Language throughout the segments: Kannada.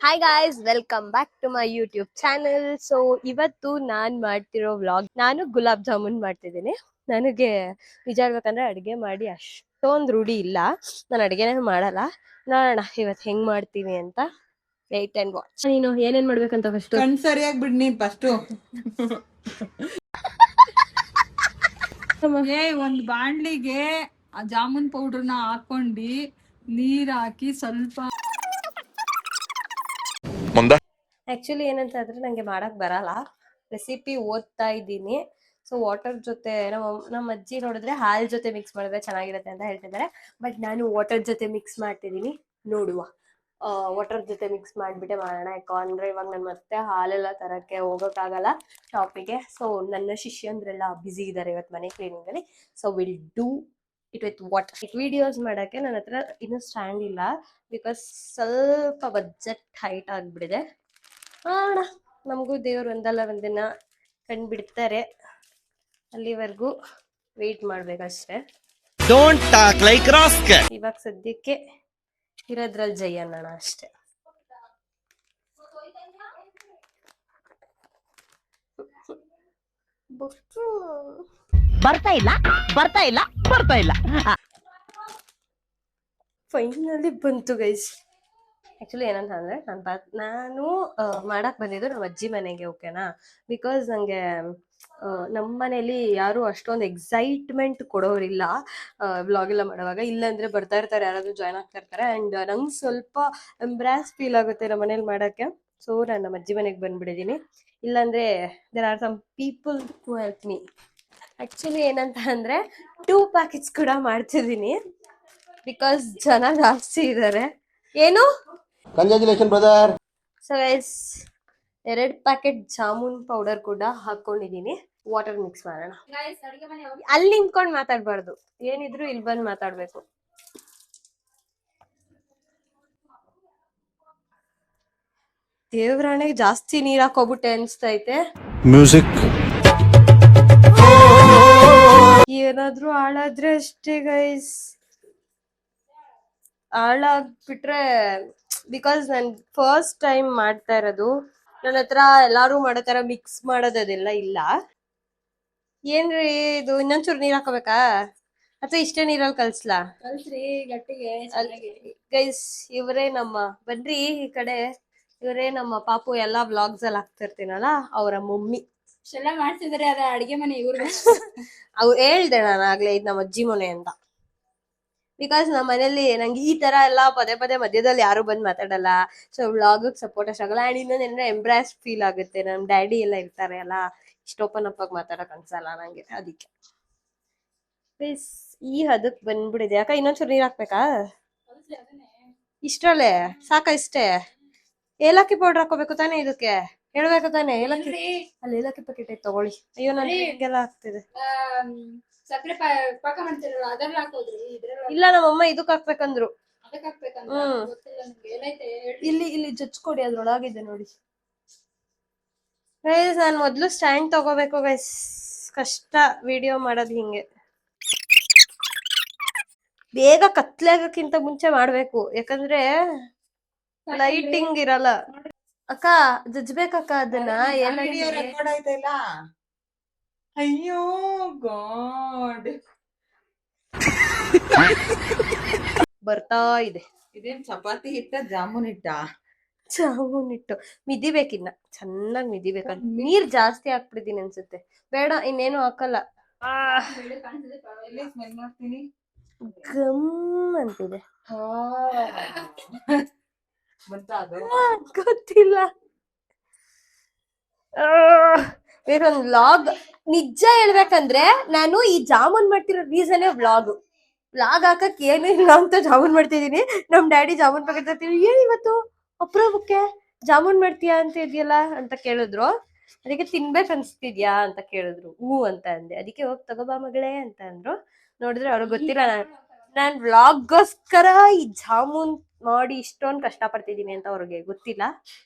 Hi guys, welcome back to my YouTube channel. So ಇವತ್ತು ನಾನು ಮಾಡ್ತಿರೋ ವ್ಲಾಗ್, ನಾನು ಗುಲಾಬ್ ಜಾಮೂನ್ ಮಾಡ್ತಿದ್ದೀನಿ. ನನಗೆ ನಿಜ ಹೇಳ್ಬೇಕಂದ್ರೆ ಅಡುಗೆ ಮಾಡಿ ಅಷ್ಟೊಂದು ರೂಢಿ ಇಲ್ಲ. ನಾನು ಅಡುಗೆನೇ ಮಾಡಲ್ಲ. ನೋಡೋಣ ಇವತ್ತು ಹೆಂಗ್ ಮಾಡ್ತೀನಿ ಅಂತ. Wait and watch. ನೀನು ಏನೇನ್ ಮಾಡ್ಬೇಕಂತ ಫಸ್ಟ್ ಕಣ್ ಸರಿಯಾಗಿ ಬಿಡ್ ನೀನ್ ಫಸ್ಟ್. ಒಂದ್ ಬಾಣ್ಲಿಗೆ ಆ ಜಾಮೂನ್ ಪೌಡರ್ನ ಹಾಕೊಂಡಿ ನೀರ್ ಹಾಕಿ ಸ್ವಲ್ಪ ಆಕ್ಚುಲಿ ಏನಂತ ಅಂದ್ರೆ ನಂಗೆ ಮಾಡಕ್ ಬರಲ್ಲ. ರೆಸಿಪಿ ಓದ್ತಾ ಇದ್ದೀನಿ. ಸೊ ವಾಟರ್ ಜೊತೆ ನಮ್ಮ ಅಜ್ಜಿ ನೋಡಿದ್ರೆ ಹಾಲ್ ಜೊತೆ ಮಿಕ್ಸ್ ಮಾಡಿದ್ರೆ ಚೆನ್ನಾಗಿರುತ್ತೆ ಅಂತ ಹೇಳ್ತಿದ್ದಾರೆ. ಬಟ್ ನಾನು ವಾಟರ್ ಜೊತೆ ಮಿಕ್ಸ್ ಮಾಡ್ತಿದ್ದೀನಿ. ನೋಡುವ. ವಾಟರ್ ಜೊತೆ ಮಿಕ್ಸ್ ಮಾಡಿಬಿಟ್ಟೆ ಮಾಡೋಣ. ಯಾಕಂದ್ರೆ ಇವಾಗ ನಾನು ಮತ್ತೆ ಹಾಲೆಲ್ಲ ತರಕ್ಕೆ ಹೋಗೋಕ್ಕಾಗಲ್ಲ ಶಾಪಿಗೆ. ಸೊ ನನ್ನ ಶಿಷ್ಯಂದ್ರೆಲ್ಲ ಬ್ಯುಸಿ ಇದ್ದಾರೆ ಇವತ್ತು ಮನೆ ಕ್ಲೀನಿಂಗ್ ಅಲ್ಲಿ. So will do it with water. Videos ಮಾಡೋಕ್ಕೆ ನನ್ನ ಹತ್ರ ಇನ್ನೂ ಸ್ಟ್ಯಾಂಡ್ ಇಲ್ಲ. ಬಿಕಾಸ್ ಸ್ವಲ್ಪ ಬಜೆಟ್ ಹೈಟ್ ಆಗಿಬಿಟ್ಟಿದೆ. ಅಣ್ಣ ನಮಗೂ ದೇವ್ರು ಒಂದಲ್ಲ ಒಂದಿನ ಕಂಡುಬಿಡ್ತಾರೆ. ಅಲ್ಲಿವರೆಗೂ ವೇಟ್ ಮಾಡ್ಬೇಕಷ್ಟೇ. ಇವಾಗ ಸದ್ಯಕ್ಕೆ ಇರೋದ್ರಲ್ಲಿ ಜೈ ಅನ್ನೋಣ ಅಷ್ಟೇ. ಬರ್ತಾ ಇಲ್ಲ ಫೈನಲಿ ಬಂತು ಗೈಸ್. ಆಕ್ಚುಲಿ ಏನಂತ ಅಂದ್ರೆ ನಾನು ಮಾಡಕ್ ಬಂದಿದ್ದು ನಮ್ಮ ಅಜ್ಜಿ ಮನೆಗೆ. ಓಕೆನಾ? ಬಿಕಾಸ್ ನಂಗೆ ನಮ್ಮ ಮನೇಲಿ ಯಾರು ಅಷ್ಟೊಂದು ಎಕ್ಸೈಟ್ಮೆಂಟ್ ಕೊಡೋರಿಲ್ಲ ವ್ಲಾಗ್ ಎಲ್ಲ ಮಾಡುವಾಗ. ಇಲ್ಲಾಂದ್ರೆ ಬರ್ತಾ ಇರ್ತಾರೆ, ಯಾರಾದ್ರೂ ಜಾಯ್ನ್ ಆಗ್ತಾ ಇರ್ತಾರೆ. ಅಂಡ್ ನಂಗೆ ಸ್ವಲ್ಪ ಎಂಬ್ರಾಸ್ ಫೀಲ್ ಆಗುತ್ತೆ ನಮ್ಮ ಮನೇಲಿ ಮಾಡಕ್ಕೆ. ಸೊ ನಾನು ನಮ್ಮ ಅಜ್ಜಿ ಮನೆಗೆ ಬಂದ್ಬಿಟ್ಟಿದ್ದೀನಿ. ಇಲ್ಲಾಂದ್ರೆ there are some people to help me. Actually ಏನಂತ ಅಂದ್ರೆ 2 ಪ್ಯಾಕೆಟ್ಸ್ ಕೂಡ ಮಾಡ್ತಿದ್ದೀನಿ. ಬಿಕಾಸ್ ಜನ ಜಾಸ್ತಿ ಇದ್ದಾರೆ. ಏನು? Congratulation brother. So guys 2 packet jamun powder ಕೂಡ ಹಾಕೊಂಡಿದೀನಿ. ವಾಟರ್ ಮಿಕ್ಸ್ ಮಾಡೋಣ. ಅಲ್ಲಿ ನಿಂತ್ಕೊಂಡು ಮಾತಾಡ್ಬಾರ್ದು, ಏನಿದ್ರು ಇಲ್ಲಿ ಬಂದು ಮಾತಾಡ್ಬೇಕು. ದೇವ್ರಾಣೆಗೆ ಜಾಸ್ತಿ ನೀರ್ ಹಾಕೋಬಿಟ್ಟೆ ಅನ್ಸ್ತೈತೆ. ಮ್ಯೂಸಿಕ್ ಏನಾದ್ರೂ ಹಾಳಾದ್ರೆ ಅಷ್ಟೇ ಗೈಸ್. ಹಾಳಾಗ್ಬಿಟ್ರೆ ಬಿಕಾಸ್ ನನ್ ಫಸ್ಟ್ ಟೈಮ್ ಮಾಡ್ತಾ ಇರೋದು. ನನ್ನ ಹತ್ರ ಎಲ್ಲಾರು ಮಾಡೋ ತರ ಮಿಕ್ಸ್ ಮಾಡೋದೆಲ್ಲ ಇಲ್ಲ. ಏನ್ರಿ ಇದು? ಇನ್ನೊಂಚೂರು ನೀರ್ ಹಾಕೋಬೇಕಾ ಅಥವಾ ಇಷ್ಟೇ ನೀರಲ್ಲಿ ಕಲ್ಸ್ಲಾ? ಗೈಸ್ ಇವರೇ ನಮ್ಮ, ಬನ್ರಿ ಈ ಕಡೆ, ಇವರೇ ನಮ್ಮ ಪಾಪು. ಎಲ್ಲಾ ವ್ಲಾಗ್ಸ್ ಅಲ್ಲಿ ಹಾಕ್ತಿರ್ತೀನಲ್ಲ, ಅವರ ಮಮ್ಮಿ ಎಲ್ಲ ಮಾಡ್ತಿದಾರೆ. ಅದ ಅಡಿಗೆ ಮನೆ ಇವ್ರಿಗೆ ಅವ್ರು ಹೇಳ್ದೆ ನಾನು ಆಗ್ಲೇ, ಇದು ನಮ್ಮ ಅಜ್ಜಿ ಮನೆ ಅಂತ. ಬಿಕಾಸ್ ನಮ್ಮ ಮನೇಲಿ ನಂಗೆ ಈ ತರ ಎಲ್ಲ ಪದೇ ಪದೇ ಮಧ್ಯದಲ್ಲಿ ಯಾರು ಬಂದು ಮಾತಾಡಲ್ಲ. ಸೊ ವ್ಲಾಗ್ ಸಪೋರ್ಟ್ ಅಷ್ಟಾಗಲ್ಲ. ಅಂಡ್ ಇನ್ನೊಂದು ಎಂಬ್ರಾಸ್ ಫೀಲ್ ಆಗುತ್ತೆ. ನಮ್ ಡ್ಯಾಡಿ ಎಲ್ಲ ಇರ್ತಾರೆ ಅಲ್ಲ, ಇಷ್ಟ ಓಪನ್ ಅಪ್ ಆಗಿ ಮಾತಾಡಕ್ ಅನ್ಸಲ್ಲ ನಂಗೆ. ಅದಕ್ಕೆ ಪ್ಲೀಸ್ ಈ ಹದಕ್ ಬಂದ್ಬಿಡಿದೆ. ಯಾಕ ಇನ್ನೊಂಚೂರು ನೀರ್ ಹಾಕ್ಬೇಕಾ? ಇಷ್ಟರಲ್ಲೇ ಸಾಕ? ಇಷ್ಟೇ? ಏಲಕ್ಕಿ ಪೌಡರ್ ಹಾಕೋಬೇಕು ತಾನೇ ಇದಕ್ಕೆ? ಹೇಳ್ಬೇಕು ತಾನೆ? ಏಲಕ್ಕಿ ಅಲ್ಲಿ ಏಲಕ್ಕಿ ಪ್ಯಾಕೆಟ್ ಐತೆ ತಗೊಳ್ಳಿ. ಅಯ್ಯೋ ನಾನು ಹಿಂಗೆಲ್ಲ ಆಗ್ತಿದೆ. ಸಕ್ಕರೆ ಪಾಕ ಮಾಡ್ತಿರಲ್ಲ ಅದೆಲ್ಲ ಹಾಕೋದ್ರಿ? ಇಲ್ಲ ನಮ್ಮಮ್ಮ ಇದಕ್ ಹಾಕ್ಬೇಕಂದ್ರು. ಇಲ್ಲಿ ಇಲ್ಲಿ ಜಜ್ಕೊಡಿ, ಅದ್ರೊಳಗಿದೆ ನೋಡಿ. ಗೈಸ್ ನಾನು ಮೊದ್ಲು ಸ್ಟ್ಯಾಂಡ್ ತಗೋಬೇಕು ಗೈಸ್. ಕಷ್ಟ ವಿಡಿಯೋ ಮಾಡೋದು ಹಿಂಗೆ. ಬೇಗ ಕತ್ಲೆ ಆಗಕ್ಕಿಂತ ಮುಂಚೆ ಮಾಡ್ಬೇಕು, ಯಾಕಂದ್ರೆ ಲೈಟಿಂಗ್ ಇರಲ್ಲ. ಅಕ್ಕ ಜಜ್ಬೇಕಕ್ಕ ಅದನ್ನ. ರೆಕಾರ್ಡ್ ಆಯ್ತಲ್ಲ. ಅಯ್ಯೋ ಗಾಡ್, ಬರ್ತಾ ಇದೆ. ಇದೇನ್ ಚಪಾತಿ ಹಿಟ್ಟ ಜಾಮೂನ್ ಹಿಟ್ಟ? ಜಾಮೂನ್ ಹಿಟ್ಟು ಮಿದಿಬೇಕಿನ್ನ, ಚೆನ್ನಾಗಿ ಮಿದಿಬೇಕಂತ. ನೀರ್ ಜಾಸ್ತಿ ಹಾಕ್ಬಿಟ್ಟಿದೀನಿ ಅನ್ಸುತ್ತೆ. ಬೇಡ ಇನ್ನೇನು ಹಾಕಲ್ಲ. ಸ್ಮೆಲ್ ಮಾಡ್ತೀನಿ. ಗಮ್ ಅಂತಿದೆ. ಗೊತ್ತಿಲ್ಲ. ಬೇರೊಂದು ವ್ಲಾಗ್ ನಿಜ ಹೇಳ್ಬೇಕಂದ್ರೆ, ನಾನು ಈ ಜಾಮೂನ್ ಮಾಡ್ತಿರೋ ರೀಸನೇ ವ್ಲಾಗ್ ಹಾಕಕ್ ಏನು ಇಲ್ಲ ಅಂತ ಜಾಮೂನ್ ಮಾಡ್ತಿದೀನಿ. ನಮ್ ಡ್ಯಾಡಿ ಜಾಮೂನ್ ಪ್ಯಾಕೆಟ್ ತರ್ತೀವಿ. ಏನ್ ಇವತ್ತು ಅಪ್ರೂಪಕ್ಕೆ ಜಾಮೂನ್ ಮಾಡ್ತೀಯಾ ಅಂತ ಇದೆಯಲ್ಲ ಅಂತ ಕೇಳಿದ್ರು. ಅದಕ್ಕೆ ತಿನ್ಬೇಕು ಅನ್ಸ್ತಿದ್ಯಾ ಅಂತ ಕೇಳಿದ್ರು. ಹೂ ಅಂತ ಅಂದೆ. ಅದಕ್ಕೆ ಹೋಗಿ ತಗೋಬಾ ಮಗಳೇ ಅಂತ ಅಂದ್ರು. ನೋಡಿದ್ರೆ ಅವ್ರಿಗೆ ಗೊತ್ತಿಲ್ಲ ನಾನ್ ವ್ಲಾಗ್ಗೋಸ್ಕರ ಈ ಜಾಮೂನ್ ಮಾಡಿ ಇಷ್ಟೊಂದು ಕಷ್ಟ ಪಡ್ತಿದೀನಿ ಅಂತ ಅವ್ರಿಗೆ ಗೊತ್ತಿಲ್ಲ.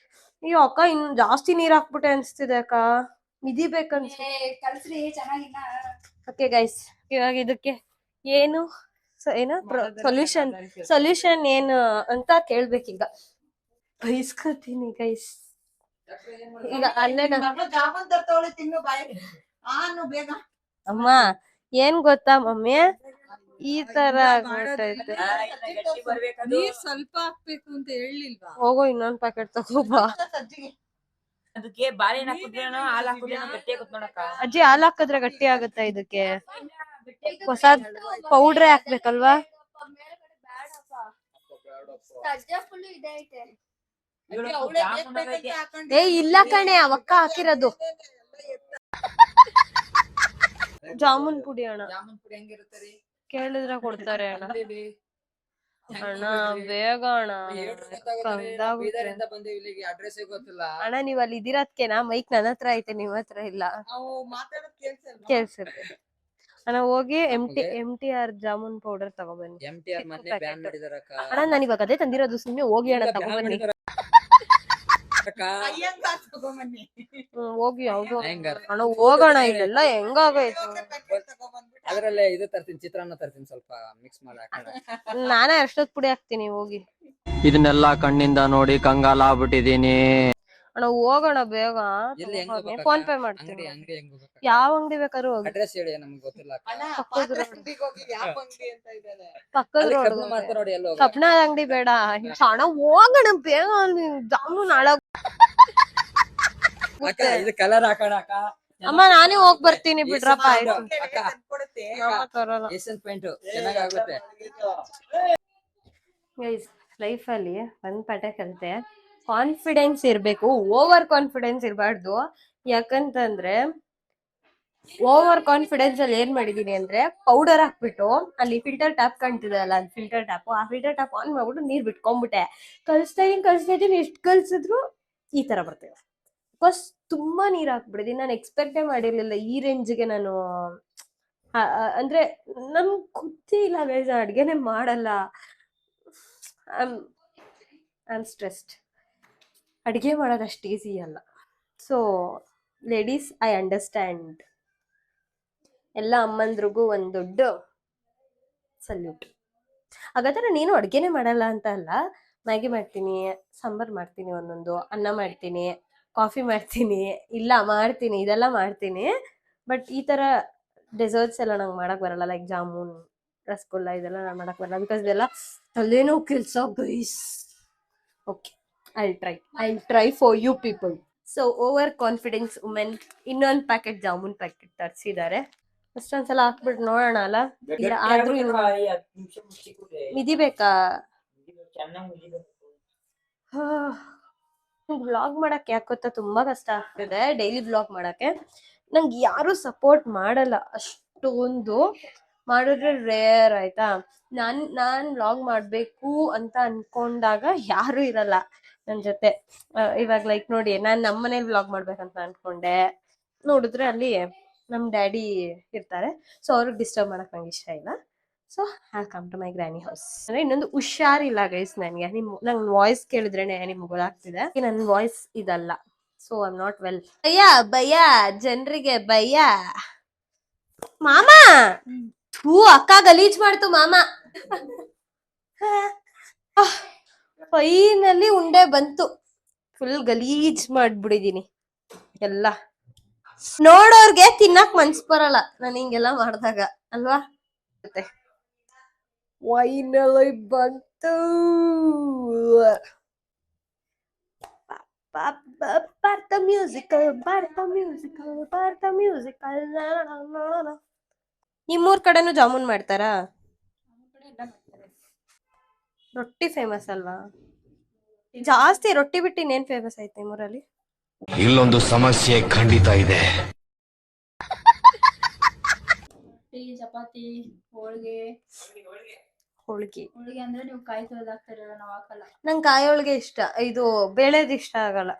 ಅಯ್ಯೋ ಅಕ್ಕ ಇನ್ ಜಾಸ್ತಿ ನೀರ್ ಹಾಕ್ಬಿಟ್ಟೆ ಅನ್ಸ್ತಿದೆ ಅಕ್ಕ, ಮಿದಿಬೇಕನ್ಸ್ರಿ ಚೆನ್ನಾಗಿಲ್ಲ. ಓಕೆ ಗೈಸ್, ಇವಾಗ ಇದಕ್ಕೆ ಏನು ಏನು ಸೊಲ್ಯೂಷನ್ ಏನು ಅಂತ ಕೇಳ್ಬೇಕೀಗ. ಬೈಸ್ಕೊತೀನಿ ಗೈಸ್. ಈಗ ಅಲ್ಲೇ ಅಮ್ಮ ಏನ್ ಗೊತ್ತಾ ಮಮ್ಮಿ, ಈ ತರ ಆಗ್ಬಿಟ್ಟೈತೆ. ನೀರ್ ಸ್ವಲ್ಪ ಹಾಕ್ಬೇಕು ಅಂತ ಹೇಳಿಲ್ವಾ? ಹೋಗೋ ಇನ್ನೊಂದ್ ಪ್ಯಾಕೆಟ್ ತಗೋಬಾ. ಅದಕ್ಕೆ ಬಾಳೆಹಣ್ಣು ಹಾಕಿದ್ರೇನೋ ಹಾಲು ಹಾಕಿದ್ರೇನೋ ಗಟ್ಟಿ ಆಗುತ್ತೆ ನೋಡಕ್ಕ. ಅಜ್ಜಿ ಹಾಲ್ ಹಾಕಿದ್ರೆ ಗಟ್ಟಿ ಆಗುತ್ತಾ ಇದಕ್ಕೆ? ಹೊಸ ಪೌಡ್ರೇ ಹಾಕ್ಬೇಕಲ್ವಾ? ಏ ಇಲ್ಲ ಕಣೆ, ಅವಕ್ಕ ಹಾಕಿರೋದು ಜಾಮೂನ್ ಪುಡಿ ಅಣ್ಣ. ಜಾಮೂನ್ ಪುಡಿ ಹೆಂಗಿರುತ್ತೆ ರೀ? ಕೇಳಿದ್ರೆ ಕೊಡ್ತಾರೆ ಅಣ್ಣ. ಅಣ್ಣ ಬೇಗ ಅಣ್ಣ, ಬೀದರಿಂದ ಬಂದಿವಿ ಇಲ್ಲಿಗೆ, ಅಡ್ರೆಸ್ ಗೊತ್ತಿಲ್ಲ ಅಣ್ಣ. ನೀವ್ ಅಲ್ಲಿ ಇದಿರತ್ಕೆನಾ? ಮೈಕ್ ನನ್ನ ಹತ್ರ ಐತೆ, ನಿಮ್ ಹತ್ರ ಇಲ್ಲ. ಕೇಳ್ಸುತ್ತೆ ಅಣ್ಣ. ಹೋಗಿ MTR ಜಾಮೂನ್ ಪೌಡರ್ ತಗೊಬನ್ನಿ. MTR ಮೊನ್ನೆ ಬ್ಯಾನ್ ಮಾಡಿದಾರಕ್ಕ. ಅಣ್ಣ ನಾನು ಇವಾಗ ಅದೇ ತಂದಿರೋದು, ಸುಮ್ನೆ ಹೋಗಿ ಅಣ್ಣ ತಗೊಬನ್ನಿ. ಹೋಗಿ ಯಾವ್ದು ಅಣ್ಣ, ಹೋಗೋಣ. ಇಲ್ಲೆಲ್ಲ ಹೆಂಗಾಗೈತೆ. ಅದ್ರಲ್ಲೇ ಇದು ತರ್ತೀನಿ, ಚಿತ್ರಾನ್ನ ತರ್ತೀನಿ, ಸ್ವಲ್ಪ ಮಿಕ್ಸ್ ಮಾಡಿ ಹಾಕೋಣ. ನಾನೇ ಅಷ್ಟೊತ್ ಪುಡಿ ಹಾಕ್ತೀನಿ, ಹೋಗಿ. ಇದನ್ನೆಲ್ಲ ಕಣ್ಣಿಂದ ನೋಡಿ ಕಂಗಾಲ ಆಗ್ಬಿಟ್ಟಿದೀನಿ. ಅಣ್ಣ ಹೋಗೋಣ ಬೇಗ. ಫೋನ್ ಪೇ ಮಾಡ್ತೀನಿ. ಯಾವ ಅಂಗಡಿ ಬೇಕಾದ್ರೂ ಹೋಗಿ. ಅಡ್ರೆಸ್ ಹೇಳಿ, ನಮ್ಗೆ ಗೊತ್ತಿಲ್ಲ. ಪಕ್ಕದ ರೋಡ್ ಮಾಡ್ತಾರೆ ನೋಡಿ, ಎಲ್ಲೋ ಕಬ್ಣ ಅಂಗಡಿ ಬೇಡ ಅಣ್ಣ, ಹೋಗೋಣ ಬೇಗ. ಜಾಮೂನ್ ಹಾಳಾಗ. ಇದು ಕಲರ್ ಹಾಕೋಣ ಅಕ್ಕ. ಅಮ್ಮ ನಾನೇ ಹೋಗ್ ಬರ್ತೀನಿ ಬಿಡ್ರಪ್ಪ. ಆಯ್ತು ಏಷ್ಯನ್ ಪೇಂಟ್ ಚೆನ್ನಾಗುತ್ತೆ. ಗೈಸ್, ಲೈಫ್ ಅಲ್ಲಿ ಒಂದ್ ಪಾಠ ಕಲಿತೆ, ಕಾನ್ಫಿಡೆನ್ಸ್ ಇರ್ಬೇಕು, ಓವರ್ ಕಾನ್ಫಿಡೆನ್ಸ್ ಇರಬಾರ್ದು. ಯಾಕಂತಂದ್ರೆ ಓವರ್ ಕಾನ್ಫಿಡೆನ್ಸ್ ಅಲ್ಲಿ ಏನ್ ಮಾಡಿದೀನಿ ಅಂದ್ರೆ, ಪೌಡರ್ ಹಾಕ್ಬಿಟ್ಟು ಅಲ್ಲಿ ಫಿಲ್ಟರ್ ಟ್ಯಾಪ್ ಕಾಣ್ತಿದೆ ಅಲ್ಲ, ಅದು ಫಿಲ್ಟರ್ ಟ್ಯಾಪ್, ಆ ಫಿಲ್ಟರ್ ಟ್ಯಾಪ್ ಆನ್ ಮಾಡ್ಬಿಟ್ಟು ನೀರ್ ಬಿಟ್ಕೊಂಡ್ಬಿಟ್ಟೆ. ಕಲಿಸ್ತಾ ಇದೀನಿ ಎಷ್ಟು ಕಲ್ಸಿದ್ರು ಈ ತರ ಬರ್ತೇವೆ. ಬಿಕಾಸ್ ತುಂಬಾ ನೀರ್ ಹಾಕ್ಬಿಡಿದೀನಿ. ನಾನು ಎಕ್ಸ್ಪೆಕ್ಟೇ ಮಾಡಿರ್ಲಿಲ್ಲ ಈ ರೇಂಜ್ಗೆ ನಾನು. ಅಂದ್ರೆ ನಮ್ಗೆ ಗೊತ್ತೇ ಇಲ್ಲ ಗೈಸ್, ಅಡ್ಗೆನೆ ಮಾಡಲ್ಲ. I am stressed. ಅಡ್ಗೆ ಮಾಡೋದು ಅಷ್ಟು ಈಸಿ ಅಲ್ಲ. So ladies, I understand. ಎಲ್ಲ ಅಮ್ಮಂದ್ರಿಗೂ ಒಂದು ದೊಡ್ಡ ಸಲ್ಯೂಟ್. ಹಾಗಾದ್ರೆ ನೀನು ಅಡ್ಗೆನೆ ಮಾಡಲ್ಲ ಅಂತ ಅಲ್ಲ. ಮ್ಯಾಗಿ ಮಾಡ್ತೀನಿ, ಸಾಂಬಾರ್ ಮಾಡ್ತೀನಿ, ಒಂದೊಂದು ಅನ್ನ ಮಾಡ್ತೀನಿ, ಕಾಫಿ ಮಾಡ್ತೀನಿ, ಇಲ್ಲ ಮಾಡ್ತೀನಿ, ಇದೆಲ್ಲ ಮಾಡ್ತೀನಿ. ಬಟ್ ಈ ತರ ಡೆಸರ್ಟ್ಸ್ ಎಲ್ಲ ನಂಗೆ ಮಾಡಕ್ ಬರಲ್ಲ. ಲೈಕ್ ಜಾಮೂನ್, ರಸಗುಲ್ಲ, ಇದೆಲ್ಲ ನಾನು ಮಾಡಕ್ ಬರಲ್ಲ. ಬಿಕಾಸ್ ಇದೆಲ್ಲ ತಲೆನೋವು ಕೆಲ್ಸ guys. Okay, I try for you people. So over confidence women ಇನ್ನೊಂದು ಪ್ಯಾಕೆಟ್ ಜಾಮೂನ್ ಪ್ಯಾಕೆಟ್ ತರಿಸಿದ್ದಾರೆ. ಅಷ್ಟೊಂದ್ಸಲ ಹಾಕ್ಬಿಟ್ಟು ನೋಡೋಣ ಅಲ್ಲ. ಇಲ್ಲ ಆದ್ರೂ ಮಿದಿಬೇಕಾ? ವ್ಲಾಗ್ ಮಾಡಕ್ ಯಾಕೆ ಗೊತ್ತಾ ತುಂಬಾ ಕಷ್ಟ ಆಗ್ತಿದೆ, ಡೈಲಿ ವ್ಲಾಗ್ ಮಾಡಕ್ಕೆ. ನಂಗೆ ಯಾರು ಸಪೋರ್ಟ್ ಮಾಡಲ್ಲ ಅಷ್ಟೊಂದು. ಮಾಡಿದ್ರೆ ರೇರ್ ಆಯ್ತಾ. ನಾನ್ ವ್ಲಾಗ್ ಮಾಡ್ಬೇಕು ಅಂತ ಅನ್ಕೊಂಡಾಗ ಯಾರು ಇರಲ್ಲ ನನ್ ಜೊತೆ. ಇವಾಗ ಲೈಕ್ ನೋಡಿ, ನಾನ್ ನಮ್ಮನೇಲಿ ವ್ಲಾಗ್ ಮಾಡ್ಬೇಕಂತ ಅನ್ಕೊಂಡೆ, ನೋಡಿದ್ರೆ ಅಲ್ಲಿ ನಮ್ ಡ್ಯಾಡಿ ಇರ್ತಾರೆ. ಸೊ ಅವ್ರಿಗೆ ಡಿಸ್ಟರ್ಬ್ ಮಾಡಕ್ ನಂಗೆ ಇಷ್ಟ ಇಲ್ಲ. So I come to my granny house. ಅಂದ್ರೆ ಇನ್ನೊಂದು ಹುಷಾರಿಲ್ಲ ಗೈಸ್ ನನ್ಗೆ. ನಂಗ್ ವಾಯ್ಸ್ ಕೇಳಿದ್ರೇನೆ ನಿಮ್ಗೆ ಗೊತ್ತಾಗ್ತಿದೆ ನನ್ ವಾಯ್ಸ್ ಇದಲ್ಲ. So I am not well. Bhaiya ಜನರಿಗೆ ಭಯ್ಯ. ಮಾಮ ಥೂ, ಅಕ್ಕ ಗಲೀಜ್ ಮಾಡ್ತು ಮಾಮ. ಫೈನಲ್ಲಿ ಉಂಡೆ ಬಂತು. ಫುಲ್ ಗಲೀಜ್ ಮಾಡ್ಬಿಡಿದೀನಿ ಎಲ್ಲ. ನೋಡೋರ್ಗೆ ತಿನ್ನಕ್ ಮನ್ಸ್ ಬರಲ್ಲ ನಾನು ಹಿಂಗೆಲ್ಲ ಮಾಡ್ದಾಗ ಅಲ್ವಾ. ಮತ್ತೆ ಫೈನಲಿ ಬಂತು. Bharata musical, Bharata musical, Bharata musical. ನಿಮ್ಮೂರ್ ಕಡೆನೂ ಜಾಮೂನ್ ಮಾಡ್ತಾರಾ? ರೊಟ್ಟಿ ಫೇಮಸ್ ಅಲ್ವಾ ಜಾಸ್ತಿ? ರೊಟ್ಟಿ ಬಿಟ್ಟು ಇನ್ನೇನ್ ಫೇಮಸ್ ಐತೆ ನಿಮ್ಮೂರಲ್ಲಿ? ಇಲ್ಲೊಂದು ಸಮಸ್ಯೆ ಖಂಡಿತ ಇದೆ. ಚಪಾತಿ, ಹೋಳಿಗೆ ಅಂದ್ರೆ ನೀವು ಕಾಯಿ ತುರಿದು ಹಾಕ್ತಾರಲ್ಲ, ನಾವು ಹಾಕಲ್ಲ. ನಂಗೆ ಕಾಯಿ ಹೋಳಿಗೆ ಇಷ್ಟ, ಇದು ಬೇಳೆದ್ ಇಷ್ಟ ಆಗಲ್ಲ.